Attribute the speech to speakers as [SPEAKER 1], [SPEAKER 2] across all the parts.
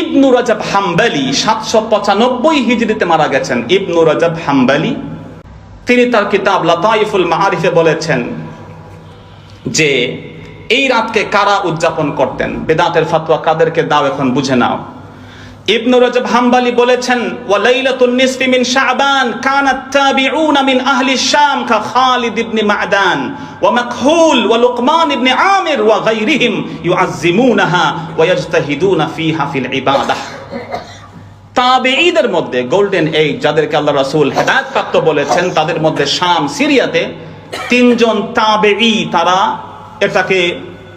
[SPEAKER 1] ইবনু রাজাব হাম্বলি 795 হিজরিতে মারা গেছেন। ইবনু রাজাব হাম্বলি তিনি তার কিতাব লাতাইফুল মাআরিফে বলেছেন যে এই রাতকে কারা উদযাপন করতেন, বেদাতের ফতোয়া কাদেরকে দাও এখন বুঝে নাও। ইবনু রাজাব হাম্বলি বলেছেন ওয়া লাইলাতুন নিসফি মিন শাবান কানাত তাবিউনা মিন আহলি শাম কা খালিদ ইবনে মা'দান ওয়া মাকহুল ওয়া লুকমান ইবনে আমির ওয়া গায়রিহিম ইউআজ্জিমুনাহা ওয়া ইয়াজতাহিদুনা ফিহা ফিল ইবাদাহ। তাবেঈদের মধ্যে গোল্ডেন এজ যাদেরকে আল্লাহ রাসূল হেদায়েত প্রাপ্ত বলেছেন, তাদের মধ্যে শাম সিরিয়াতে 3 জন তাবেঈ তারা এটাকে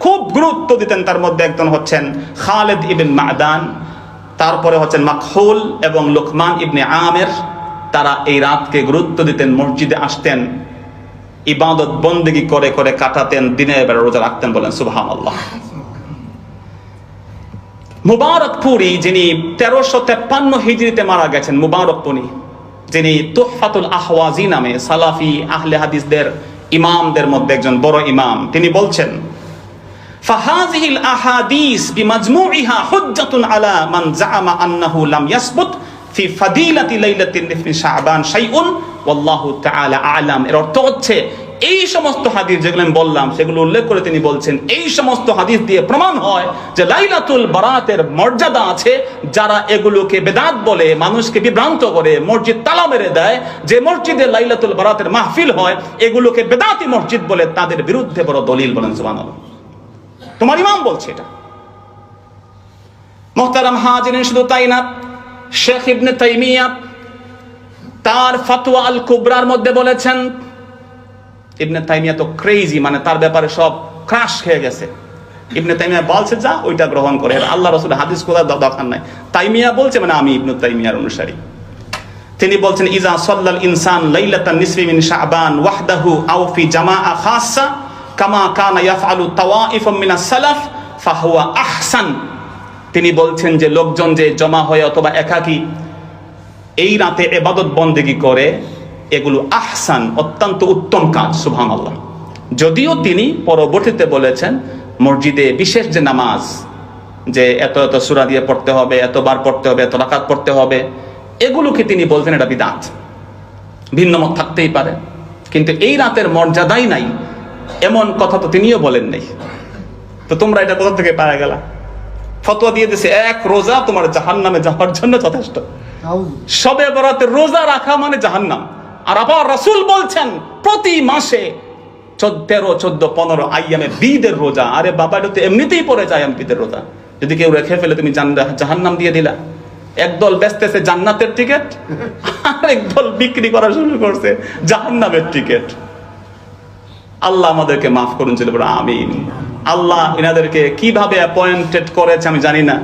[SPEAKER 1] খুব গুরুত্ব দিতেন। তার মধ্যে একজন হচ্ছেন খালিদ ইবনে মা'দান, তারপরে হচ্ছেন মাকহুল এবং লুকমান ইবনে আমির। তারা এই রাতকে গুরুত্ব দিতেন, মসজিদে আসতেন, ইবাদত বন্দেগী করে করে কাটাতেন, দিনের বেলা রোজা রাখতেন। বলেন সুবহানাল্লাহ। মুবারকপুরি যিনি 1353 হিজরিতে মারা গেছেন, মুবারকপুরি যিনি তুহফাতুল আহওয়াজি নামে সালাফি আহলে হাদিসদের ইমামদের মধ্যে একজন বড় ইমাম, তিনি বলছেন ফাহাযিহিল আহাদিস বিমাজমুইহা হুজ্জাতুন আলা মান জাআমা আন্নাহু লাম ইয়াসবুত ফি ফাদিলাতি লাইলাতিন নিসফি শাবান শাইউন ওয়াল্লাহু তাআলা আ'লাম। এর অর্থ হচ্ছে এই সমস্ত হাদিস যেগুলো আমি বললাম সেগুলো উল্লেখ করে তিনি বলছেন এই সমস্ত হাদিস দিয়ে প্রমাণ হয় যে লাইলাতুল বারাতের মর্যাদা আছে। যারা এগুলোকে বেদাত বলে, মানুষকে বিভ্রান্ত করে, মসজিদ তালা মেরে দেয়, যে মসজিদে লাইলাতুল বারাতের মাহফিল হয় এগুলোকে বেদাতি মসজিদ বলে, তাদের বিরুদ্ধে বড় দলিল। বলেন সুবহানাল্লাহ। তোমার ইমাম বলছে এটা। মুহতারাম হাজিরিন, শুধু তাই না, শেখ ইবনে তাইমিয়া তার ফতোয়া আল কুবরার মধ্যে বলেছেন, ইবনে তাইমিয়া তো ক্রেজি, মানে তার ব্যাপারে সব ক্রাশ খেয়ে গেছে। ইবনে তাইমিয়া বলছে যা ওইটা গ্রহণ করে, আল্লাহ রাসূল হাদিস কোথায় দরকার নাই। তাইমিয়া বলছে মানে আমি ইবনে তাইমিয়ার অনুসারী। তিনি বলছেন ইজা সাল্লাল ইনসান লাইলাতান নিসফি মিন শাবান ওয়াহদাহু আও ফি জামাআ খাসসা কামা কানা ইয়াফআলু তাওয়াইফুম মিনাস সালাফ ফাহুয়া আহসান। তিনি বলছেন যে লোকজন যে জমা হয়ে অথবা একাকী এই রাতে ইবাদত বন্দেগী করে, এগুলো আহসান, অত্যন্ত উত্তম কাজ। সুবহানাল্লাহ। যদিও তিনি পরবর্তীতে বলেছেন মসজিদে বিশেষ যে নামাজ, যে এত এত সূরা দিয়ে পড়তে হবে, এতবার পড়তে হবে, এত রাকাত পড়তে হবে, এগুলোকে তিনি বলছেন এটা বিদআত। ভিন্ন মত থাকতেই পারে, কিন্তু এই রাতের মর্যাদাই নাই এমন কথা তো তিনিও বলেন নাই। তো তোমরা এটা কোথা থেকে পাওয়া গেলা? ফতোয়া দিয়ে দিছে এক রোজা তোমার জাহান্নামে যাওয়ার জন্য যথেষ্ট। শবে বরাতের রোজা রাখা মানে জাহান্নাম। আর আবার রাসূল বলছেন প্রতি মাসে 13, 14, 15 আইয়ামে বিদের রোজা। আরে বাবা, এটা তো এমনিতেই পড়ে যায় বিদের রোজা। যদি কেউ রেখে ফেলে তুমি জাহান্নাম দিয়ে দিলা। একদল বেচতেছে জান্নাতের টিকিট, আর একদল বিক্রি করা শুরু করছে জাহান্নামের টিকিট। আল্লাহ আমাদেরকে মাফ করুন, চলে বলো আমিন। আল্লাহ এনাদেরকে কিভাবে অ্যাপয়েন্টেড করেছে আমি জানি না।